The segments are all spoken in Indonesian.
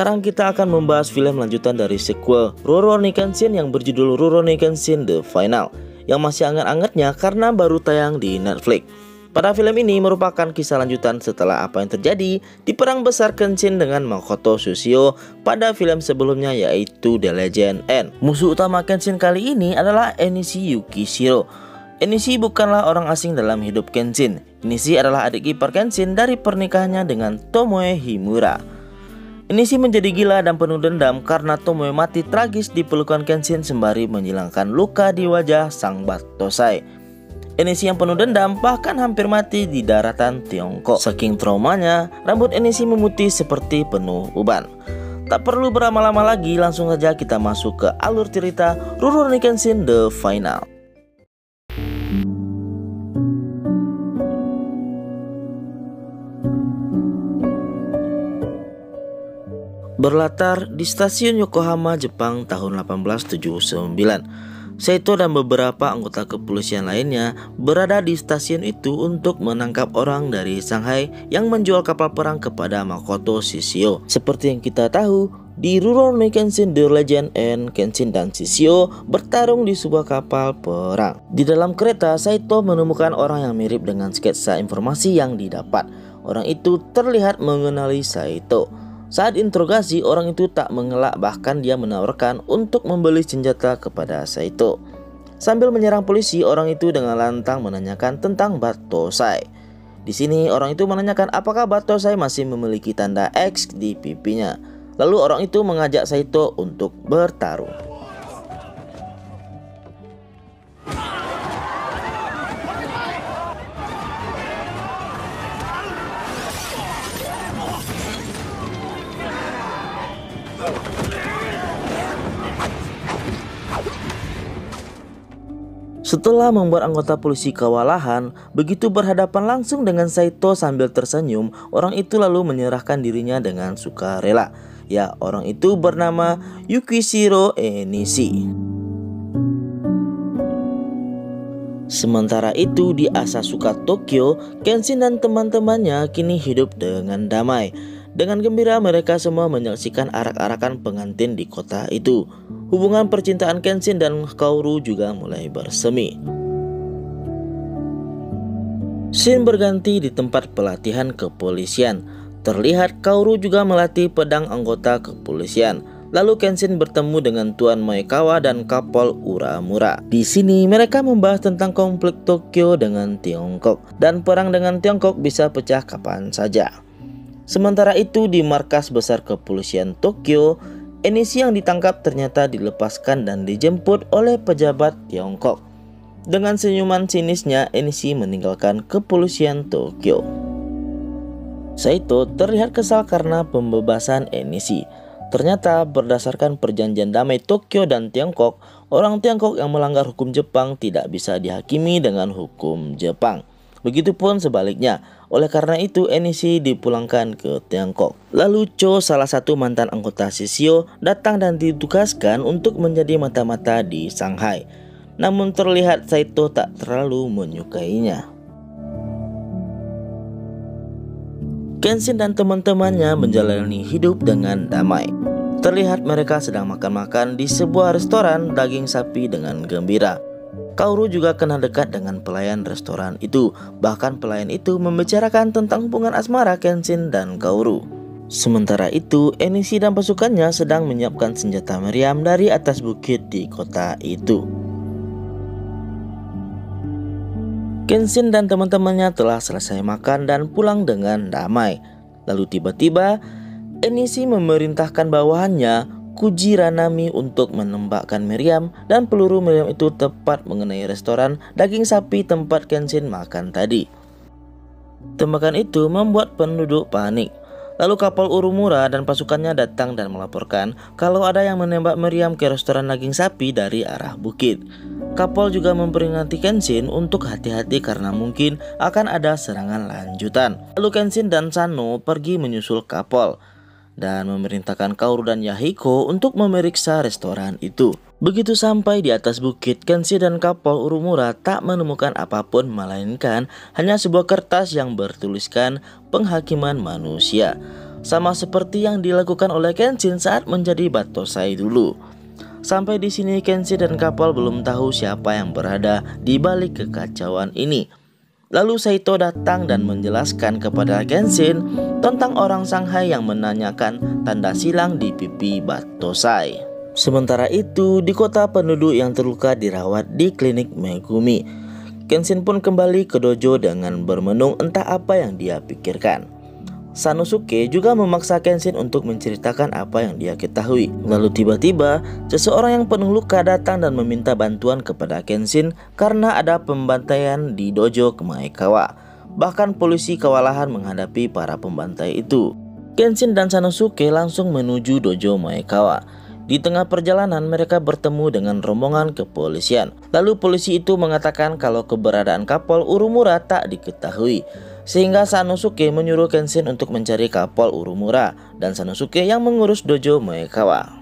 Sekarang kita akan membahas film lanjutan dari sequel Rurouni Kenshin yang berjudul Rurouni Kenshin The Final, yang masih anget-angetnya karena baru tayang di Netflix. Pada film ini merupakan kisah lanjutan setelah apa yang terjadi di perang besar Kenshin dengan Makoto Tsushio pada film sebelumnya, yaitu The Legend End. Musuh utama Kenshin kali ini adalah Enishi Yukishiro. Enishi bukanlah orang asing dalam hidup Kenshin. Enishi adalah adik ipar Kenshin dari pernikahannya dengan Tomoe Himura. Enishi menjadi gila dan penuh dendam karena Tomoe mati tragis di pelukan Kenshin sembari menghilangkan luka di wajah sang Battosai. Enishi yang penuh dendam bahkan hampir mati di daratan Tiongkok. Saking traumanya, rambut Enishi memutih seperti penuh uban. Tak perlu berlama-lama lagi, langsung saja kita masuk ke alur cerita Rurouni Kenshin The Final. Berlatar di stasiun Yokohama, Jepang tahun 1879. Saito dan beberapa anggota kepolisian lainnya berada di stasiun itu untuk menangkap orang dari Shanghai yang menjual kapal perang kepada Makoto Tsushio. Seperti yang kita tahu, di Rurouni Kenshin The Legend End, Kenshin dan Tsushio bertarung di sebuah kapal perang. Di dalam kereta, Saito menemukan orang yang mirip dengan sketsa informasi yang didapat. Orang itu terlihat mengenali Saito. Saat interogasi, orang itu tak mengelak, bahkan dia menawarkan untuk membeli senjata kepada Saito. Sambil menyerang polisi, orang itu dengan lantang menanyakan tentang Battosai. Di sini orang itu menanyakan apakah Battosai masih memiliki tanda X di pipinya. Lalu orang itu mengajak Saito untuk bertarung. Setelah membuat anggota polisi kewalahan, begitu berhadapan langsung dengan Saito sambil tersenyum, orang itu lalu menyerahkan dirinya dengan sukarela. Ya, orang itu bernama Yukishiro Enishi. Sementara itu di Asakusa, Tokyo, Kenshin dan teman-temannya kini hidup dengan damai. Dengan gembira mereka semua menyaksikan arak-arakan pengantin di kota itu. Hubungan percintaan Kenshin dan Kaoru juga mulai bersemi. Scene berganti di tempat pelatihan kepolisian. Terlihat Kaoru juga melatih pedang anggota kepolisian. Lalu Kenshin bertemu dengan Tuan Maekawa dan Kapol Uramura. Di sini mereka membahas tentang konflik Tokyo dengan Tiongkok, dan perang dengan Tiongkok bisa pecah kapan saja. Sementara itu di markas besar kepolisian Tokyo, Enishi yang ditangkap ternyata dilepaskan dan dijemput oleh pejabat Tiongkok. Dengan senyuman sinisnya, Enishi meninggalkan kepolisian Tokyo. Saito terlihat kesal karena pembebasan Enishi. Ternyata berdasarkan perjanjian damai Tokyo dan Tiongkok, orang Tiongkok yang melanggar hukum Jepang tidak bisa dihakimi dengan hukum Jepang. Begitupun sebaliknya. Oleh karena itu Enishi dipulangkan ke Tiongkok. Lalu Cho, salah satu mantan anggota Tsushio, datang dan ditugaskan untuk menjadi mata-mata di Shanghai. Namun terlihat Saito tak terlalu menyukainya. Kenshin dan teman-temannya menjalani hidup dengan damai. Terlihat mereka sedang makan-makan di sebuah restoran daging sapi dengan gembira. Kaoru juga kenal dekat dengan pelayan restoran itu. Bahkan pelayan itu membicarakan tentang hubungan asmara Kenshin dan Kaoru. Sementara itu, Enishi dan pasukannya sedang menyiapkan senjata meriam dari atas bukit di kota itu. Kenshin dan teman-temannya telah selesai makan dan pulang dengan damai. Lalu tiba-tiba, Enishi memerintahkan bawahannya Kujiranami untuk menembakkan meriam, dan peluru meriam itu tepat mengenai restoran daging sapi tempat Kenshin makan tadi. Tembakan itu membuat penduduk panik. Lalu Kapol Urumura dan pasukannya datang dan melaporkan kalau ada yang menembak meriam ke restoran daging sapi dari arah bukit. Kapol juga memperingati Kenshin untuk hati-hati karena mungkin akan ada serangan lanjutan. Lalu Kenshin dan Sano pergi menyusul Kapol dan memerintahkan Kaoru dan Yahiko untuk memeriksa restoran itu. Begitu sampai di atas bukit, Kenshin dan Kapol Urumura tak menemukan apapun melainkan hanya sebuah kertas yang bertuliskan penghakiman manusia. sama seperti yang dilakukan oleh Kenshin saat menjadi Battosai dulu. Sampai di sini Kenshin dan kapal belum tahu siapa yang berada di balik kekacauan ini. Lalu Saito datang dan menjelaskan kepada Kenshin tentang orang Shanghai yang menanyakan tanda silang di pipi Battosai. Sementara itu, di kota penduduk yang terluka dirawat di klinik Megumi. Kenshin pun kembali ke dojo dengan bermenung entah apa yang dia pikirkan. Sanosuke juga memaksa Kenshin untuk menceritakan apa yang dia ketahui. Lalu tiba-tiba, seseorang yang penuh luka datang dan meminta bantuan kepada Kenshin karena ada pembantaian di dojo Maekawa. Bahkan polisi kewalahan menghadapi para pembantai itu. Kenshin dan Sanosuke langsung menuju dojo Maekawa. Di tengah perjalanan mereka bertemu dengan rombongan kepolisian. Lalu polisi itu mengatakan kalau keberadaan Kapol Urumura tak diketahui. Sehingga Sanosuke menyuruh Kenshin untuk mencari Kapol Urumura dan Sanosuke yang mengurus dojo Maekawa.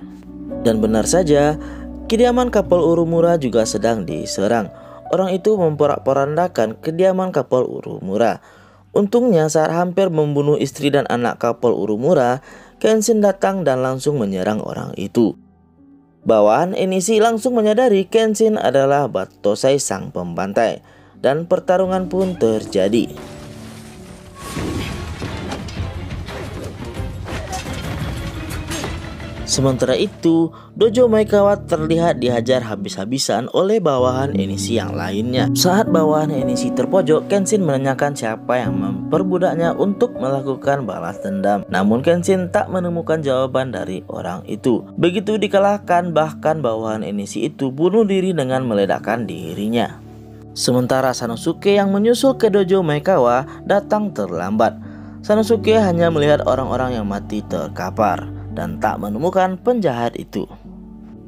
Dan benar saja, kediaman Kapol Urumura juga sedang diserang. Orang itu memporak-porandakan kediaman Kapol Urumura. Untungnya saat hampir membunuh istri dan anak Kapol Urumura, Kenshin datang dan langsung menyerang orang itu. Bawahan Enishi langsung menyadari Kenshin adalah Battosai sang pembantai, dan pertarungan pun terjadi. Sementara itu, dojo Maekawa terlihat dihajar habis-habisan oleh bawahan Enishi yang lainnya. Saat bawahan Enishi terpojok, Kenshin menanyakan siapa yang memperbudaknya untuk melakukan balas dendam. Namun Kenshin tak menemukan jawaban dari orang itu. Begitu dikalahkan, bahkan bawahan Enishi itu bunuh diri dengan meledakkan dirinya. Sementara Sanosuke yang menyusul ke dojo Maekawa datang terlambat. Sanosuke hanya melihat orang-orang yang mati terkapar dan tak menemukan penjahat itu.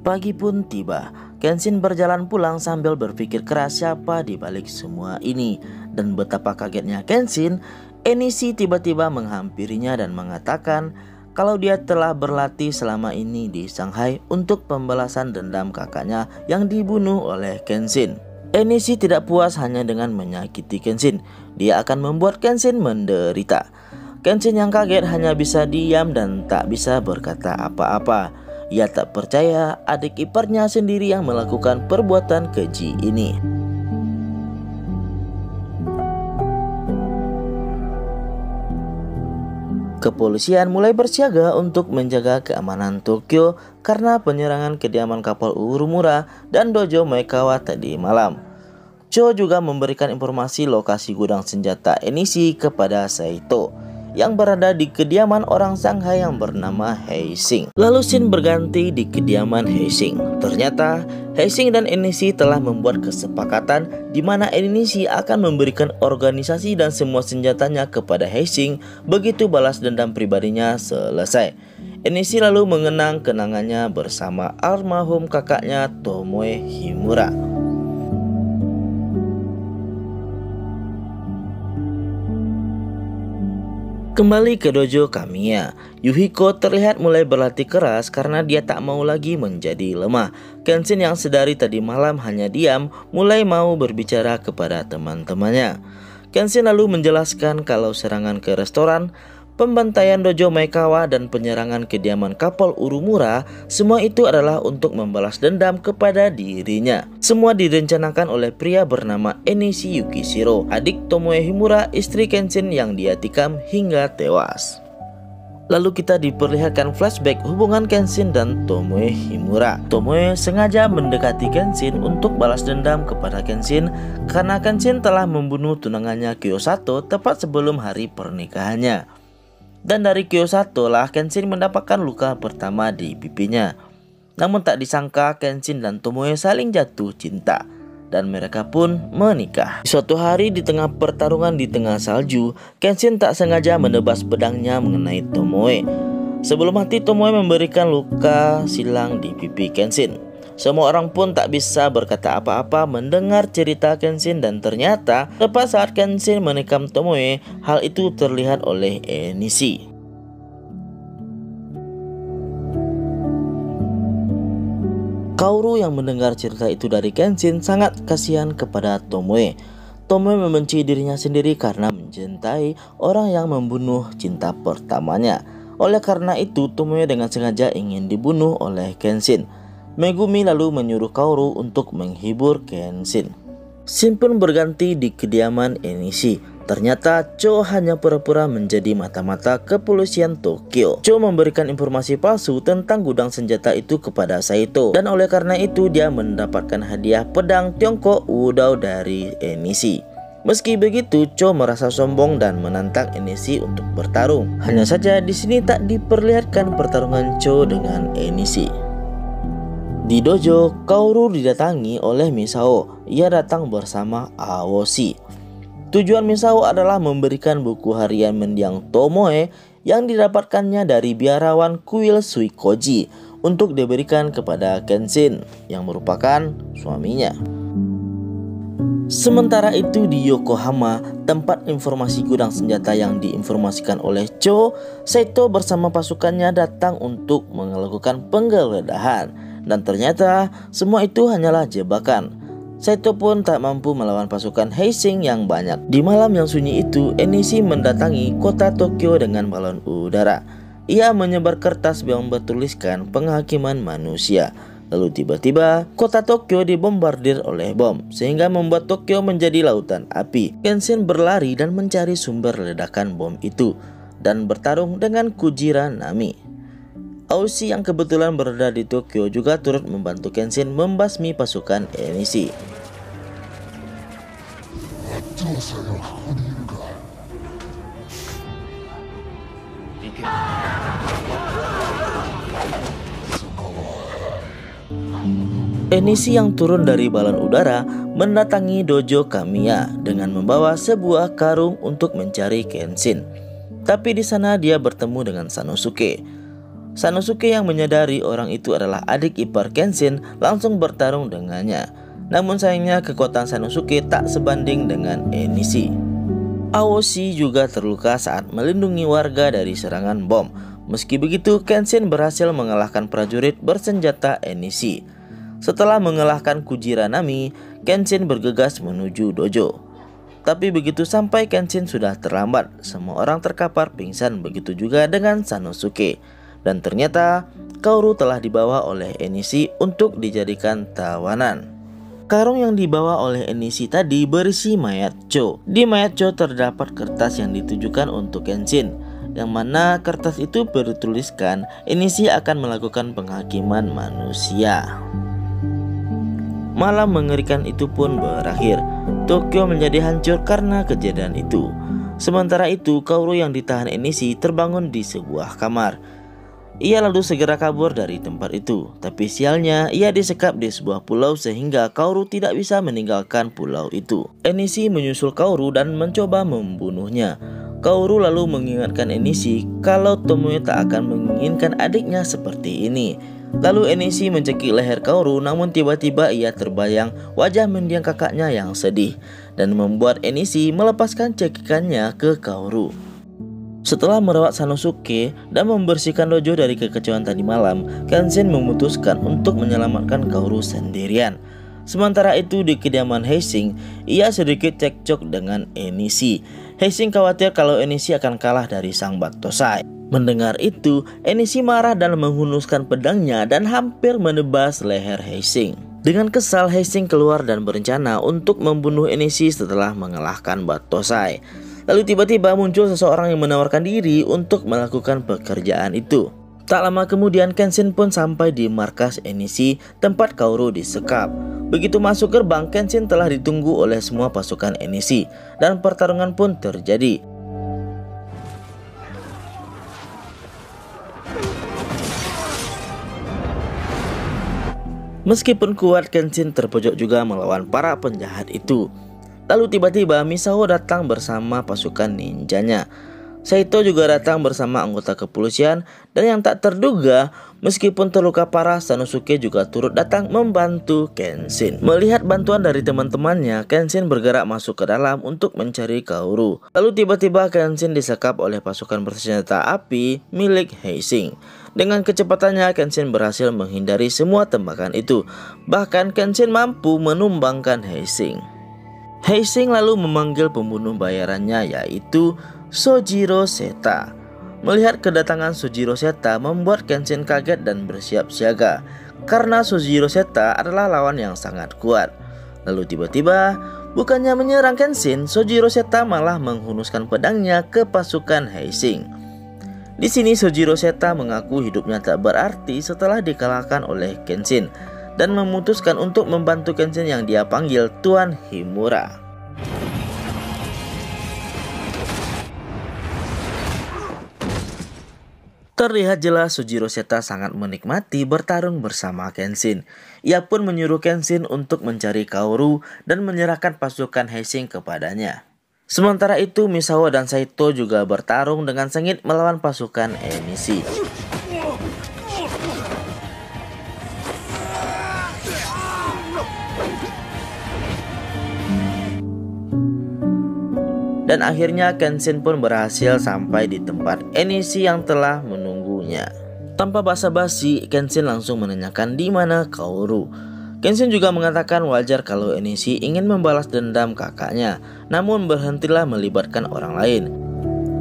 Pagi pun tiba. Kenshin berjalan pulang sambil berpikir keras siapa di balik semua ini. Dan betapa kagetnya Kenshin, Enishi tiba-tiba menghampirinya dan mengatakan kalau dia telah berlatih selama ini di Shanghai untuk pembalasan dendam kakaknya yang dibunuh oleh Kenshin. Enishi tidak puas hanya dengan menyakiti Kenshin. Dia akan membuat Kenshin menderita. Kenshin yang kaget hanya bisa diam dan tak bisa berkata apa-apa. Ia tak percaya adik iparnya sendiri yang melakukan perbuatan keji ini. Kepolisian mulai bersiaga untuk menjaga keamanan Tokyo karena penyerangan kediaman Kapol Urumura dan dojo Maekawa tadi malam. Cho juga memberikan informasi lokasi gudang senjata Enishi kepada Saito yang berada di kediaman orang Shanghai yang bernama Heising. Lalu scene berganti di kediaman Heising. Ternyata Heising dan Enishi telah membuat kesepakatan di mana Enishi akan memberikan organisasi dan semua senjatanya kepada Heising begitu balas dendam pribadinya selesai. Enishi lalu mengenang kenangannya bersama almarhum kakaknya Tomoe Himura. Kembali ke dojo Kamiya, Yuhiko terlihat mulai berlatih keras karena dia tak mau lagi menjadi lemah. Kenshin yang sedari tadi malam hanya diam, mulai mau berbicara kepada teman-temannya. Kenshin lalu menjelaskan kalau serangan ke restoran, pembantaian dojo Maekawa dan penyerangan kediaman Kapol Urumura, semua itu adalah untuk membalas dendam kepada dirinya. Semua direncanakan oleh pria bernama Enishi Yukishiro, adik Tomoe Himura, istri Kenshin yang dia tikam hingga tewas. Lalu kita diperlihatkan flashback hubungan Kenshin dan Tomoe Himura. Tomoe sengaja mendekati Kenshin untuk balas dendam kepada Kenshin karena Kenshin telah membunuh tunangannya Kyosato tepat sebelum hari pernikahannya. Dan dari Kyosato lah Kenshin mendapatkan luka pertama di pipinya. Namun tak disangka Kenshin dan Tomoe saling jatuh cinta dan mereka pun menikah. Suatu hari di tengah pertarungan di tengah salju, Kenshin tak sengaja menebas pedangnya mengenai Tomoe. Sebelum mati, Tomoe memberikan luka silang di pipi Kenshin. Semua orang pun tak bisa berkata apa-apa mendengar cerita Kenshin dan ternyata tepat saat Kenshin menikam Tomoe, hal itu terlihat oleh Enishi. Kaoru yang mendengar cerita itu dari Kenshin sangat kasihan kepada Tomoe. Tomoe membenci dirinya sendiri karena mencintai orang yang membunuh cinta pertamanya. Oleh karena itu, Tomoe dengan sengaja ingin dibunuh oleh Kenshin. Megumi lalu menyuruh Kaoru untuk menghibur Kenshin. Scene pun berganti di kediaman Enishi. Ternyata Cho hanya pura-pura menjadi mata-mata kepolisian Tokyo. Cho memberikan informasi palsu tentang gudang senjata itu kepada Saito, dan oleh karena itu dia mendapatkan hadiah pedang Tiongkok Wudao dari Enishi. Meski begitu, Cho merasa sombong dan menantang Enishi untuk bertarung. Hanya saja di sini tak diperlihatkan pertarungan Cho dengan Enishi. Di dojo, Kaoru didatangi oleh Misao. Ia datang bersama Aoshi. Tujuan Misao adalah memberikan buku harian mendiang Tomoe yang didapatkannya dari biarawan kuil Suikoji untuk diberikan kepada Kenshin yang merupakan suaminya. Sementara itu di Yokohama, tempat informasi gudang senjata yang diinformasikan oleh Cho, Saito bersama pasukannya datang untuk melakukan penggeledahan. Dan ternyata semua itu hanyalah jebakan. Saito pun tak mampu melawan pasukan Heising yang banyak. Di malam yang sunyi itu, Enishi mendatangi kota Tokyo dengan balon udara. Ia menyebar kertas yang bertuliskan penghakiman manusia. Lalu tiba-tiba kota Tokyo dibombardir oleh bom, sehingga membuat Tokyo menjadi lautan api. Kenshin berlari dan mencari sumber ledakan bom itu dan bertarung dengan Kujira Nami. Aoshi yang kebetulan berada di Tokyo juga turut membantu Kenshin membasmi pasukan Enishi. Enishi yang turun dari balon udara mendatangi dojo Kamiya dengan membawa sebuah karung untuk mencari Kenshin. Tapi di sana dia bertemu dengan Sanosuke. Sanosuke yang menyadari orang itu adalah adik ipar Kenshin langsung bertarung dengannya. Namun sayangnya kekuatan Sanosuke tak sebanding dengan Enishi. Aoshi juga terluka saat melindungi warga dari serangan bom. Meski begitu, Kenshin berhasil mengalahkan prajurit bersenjata Enishi. Setelah mengalahkan Kujira Nami, Kenshin bergegas menuju dojo. Tapi begitu sampai Kenshin sudah terlambat. Semua orang terkapar pingsan, begitu juga dengan Sanosuke. Dan ternyata Kaoru telah dibawa oleh Enishi untuk dijadikan tawanan. Karung yang dibawa oleh Enishi tadi berisi mayat Cho. Di mayat Cho terdapat kertas yang ditujukan untuk Kenshin, yang mana kertas itu bertuliskan Enishi akan melakukan penghakiman manusia. Malam mengerikan itu pun berakhir. Tokyo menjadi hancur karena kejadian itu. Sementara itu, Kaoru yang ditahan Enishi terbangun di sebuah kamar. Ia lalu segera kabur dari tempat itu. Tapi sialnya, ia disekap di sebuah pulau sehingga Kaoru tidak bisa meninggalkan pulau itu. Enishi menyusul Kaoru dan mencoba membunuhnya. Kaoru lalu mengingatkan Enishi kalau Tomoe tak akan menginginkan adiknya seperti ini. Lalu Enishi mencekik leher Kaoru, namun tiba-tiba ia terbayang wajah mendiang kakaknya yang sedih dan membuat Enishi melepaskan cekikannya ke Kaoru. Setelah merawat Sanosuke dan membersihkan dojo dari kekecewaan tadi malam, Kenshin memutuskan untuk menyelamatkan Kaoru sendirian. Sementara itu di kediaman Heising, ia sedikit cekcok dengan Enishi. Heising khawatir kalau Enishi akan kalah dari sang Battosai. Mendengar itu, Enishi marah dan menghunuskan pedangnya dan hampir menebas leher Heising. Dengan kesal, Heising keluar dan berencana untuk membunuh Enishi setelah mengalahkan Battosai. Lalu tiba-tiba muncul seseorang yang menawarkan diri untuk melakukan pekerjaan itu. Tak lama kemudian Kenshin pun sampai di markas Enishi tempat Kaoru disekap. Begitu masuk gerbang, Kenshin telah ditunggu oleh semua pasukan Enishi dan pertarungan pun terjadi. Meskipun kuat, Kenshin terpojok juga melawan para penjahat itu. Lalu tiba-tiba Misao datang bersama pasukan ninjanya. Saito juga datang bersama anggota kepolisian, dan yang tak terduga, meskipun terluka parah, Sanosuke juga turut datang membantu Kenshin. Melihat bantuan dari teman-temannya, Kenshin bergerak masuk ke dalam untuk mencari Kaoru. Lalu tiba-tiba Kenshin disekap oleh pasukan bersenjata api milik Heising. Dengan kecepatannya, Kenshin berhasil menghindari semua tembakan itu. Bahkan Kenshin mampu menumbangkan Heising. Heising lalu memanggil pembunuh bayarannya, yaitu Sojiro Seta. Melihat kedatangan Sojiro Seta membuat Kenshin kaget dan bersiap siaga, karena Sojiro Seta adalah lawan yang sangat kuat. Lalu tiba-tiba, bukannya menyerang Kenshin, Sojiro Seta malah menghunuskan pedangnya ke pasukan Heising. Di sini Sojiro Seta mengaku hidupnya tak berarti setelah dikalahkan oleh Kenshin dan memutuskan untuk membantu Kenshin yang dia panggil Tuan Himura. Terlihat jelas Sojiro Seta sangat menikmati bertarung bersama Kenshin. Ia pun menyuruh Kenshin untuk mencari Kaoru dan menyerahkan pasukan Heising kepadanya. Sementara itu Misao dan Saito juga bertarung dengan sengit melawan pasukan Enishi. Dan akhirnya Kenshin pun berhasil sampai di tempat Enishi yang telah menunggunya. Tanpa basa-basi, Kenshin langsung menanyakan di mana Kaoru. Kenshin juga mengatakan wajar kalau Enishi ingin membalas dendam kakaknya, namun berhentilah melibatkan orang lain.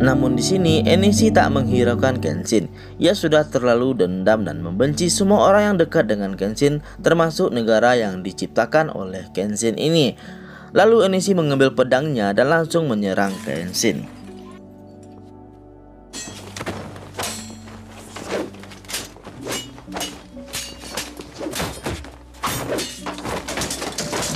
Namun di sini Enishi tak menghiraukan Kenshin. Ia sudah terlalu dendam dan membenci semua orang yang dekat dengan Kenshin, termasuk negara yang diciptakan oleh Kenshin ini. Lalu Enishi mengambil pedangnya dan langsung menyerang Kenshin.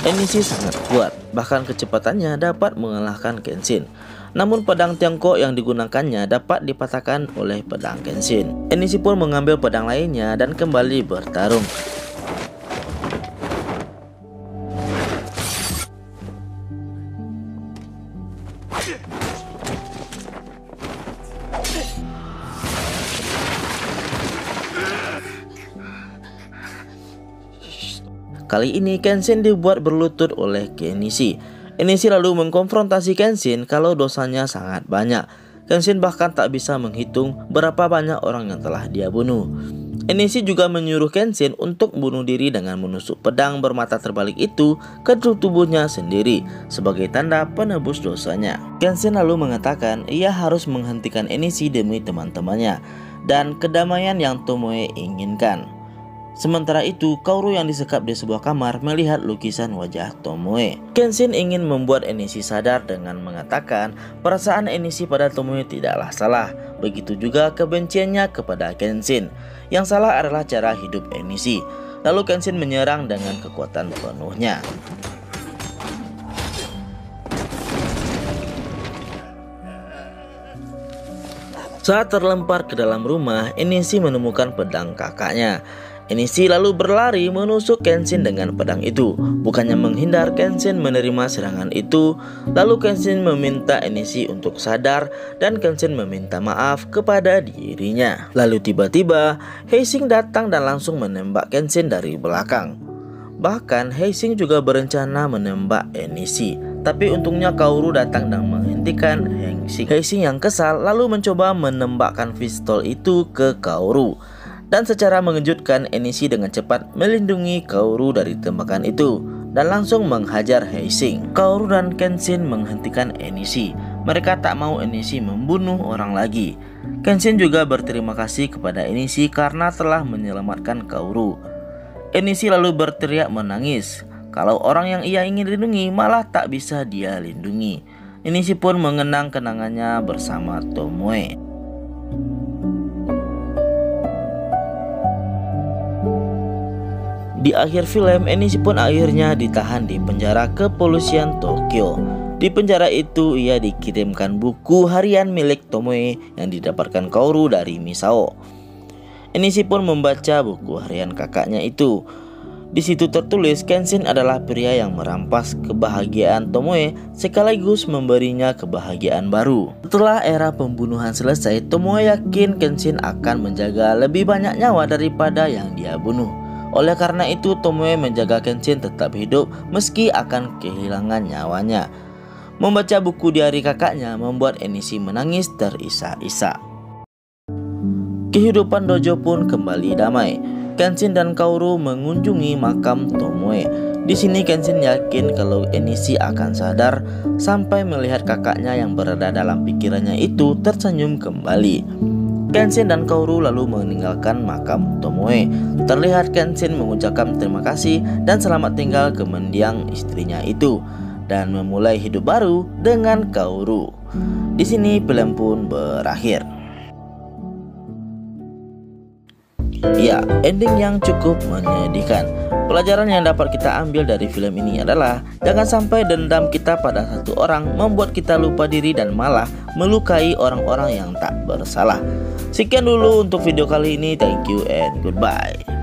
Enishi sangat kuat, bahkan kecepatannya dapat mengalahkan Kenshin. Namun pedang Tiongkok yang digunakannya dapat dipatahkan oleh pedang Kenshin. Enishi pun mengambil pedang lainnya dan kembali bertarung. Kali ini Kenshin dibuat berlutut oleh Enishi. Enishi lalu mengkonfrontasi Kenshin kalau dosanya sangat banyak. Kenshin bahkan tak bisa menghitung berapa banyak orang yang telah dia bunuh. Enishi juga menyuruh Kenshin untuk bunuh diri dengan menusuk pedang bermata terbalik itu ke tubuhnya sendiri sebagai tanda penebus dosanya. Kenshin lalu mengatakan ia harus menghentikan Enishi demi teman-temannya dan kedamaian yang Tomoe inginkan. Sementara itu, Kaoru yang disekap di sebuah kamar melihat lukisan wajah Tomoe. Kenshin ingin membuat Enishi sadar dengan mengatakan perasaan Enishi pada Tomoe tidaklah salah. Begitu juga kebenciannya kepada Kenshin. Yang salah adalah cara hidup Enishi. Lalu Kenshin menyerang dengan kekuatan penuhnya. Saat terlempar ke dalam rumah, Enishi menemukan pedang kakaknya. Enishi lalu berlari menusuk Kenshin dengan pedang itu. Bukannya menghindar, Kenshin menerima serangan itu. Lalu Kenshin meminta Enishi untuk sadar dan Kenshin meminta maaf kepada dirinya. Lalu tiba-tiba Heising datang dan langsung menembak Kenshin dari belakang. Bahkan Heising juga berencana menembak Enishi. Tapi untungnya Kaoru datang dan menghentikan Heising. Heising yang kesal lalu mencoba menembakkan pistol itu ke Kaoru. Dan secara mengejutkan Enishi dengan cepat melindungi Kaoru dari tembakan itu dan langsung menghajar Heising. Kaoru dan Kenshin menghentikan Enishi. Mereka tak mau Enishi membunuh orang lagi. Kenshin juga berterima kasih kepada Enishi karena telah menyelamatkan Kaoru. Enishi lalu berteriak menangis. Kalau orang yang ia ingin lindungi malah tak bisa dia lindungi. Enishi pun mengenang kenangannya bersama Tomoe. Di akhir film, Enishi pun akhirnya ditahan di penjara kepolisian Tokyo. Di penjara itu, ia dikirimkan buku harian milik Tomoe yang didapatkan Kaoru dari Misao. Enishi pun membaca buku harian kakaknya itu. Di situ tertulis Kenshin adalah pria yang merampas kebahagiaan Tomoe sekaligus memberinya kebahagiaan baru. Setelah era pembunuhan selesai, Tomoe yakin Kenshin akan menjaga lebih banyak nyawa daripada yang dia bunuh. Oleh karena itu, Tomoe menjaga Kenshin tetap hidup meski akan kehilangan nyawanya. Membaca buku diari kakaknya membuat Enishi menangis terisak-isak. Kehidupan dojo pun kembali damai. Kenshin dan Kaoru mengunjungi makam Tomoe. Di sini Kenshin yakin kalau Enishi akan sadar sampai melihat kakaknya yang berada dalam pikirannya itu tersenyum kembali. Kenshin dan Kaoru lalu meninggalkan makam Tomoe. Terlihat Kenshin mengucapkan terima kasih dan selamat tinggal ke mendiang istrinya itu dan memulai hidup baru dengan Kaoru. Di sini film pun berakhir. Ya, ending yang cukup menyedihkan. Pelajaran yang dapat kita ambil dari film ini adalah jangan sampai dendam kita pada satu orang membuat kita lupa diri dan malah melukai orang-orang yang tak bersalah. Sekian dulu untuk video kali ini. Thank you and goodbye.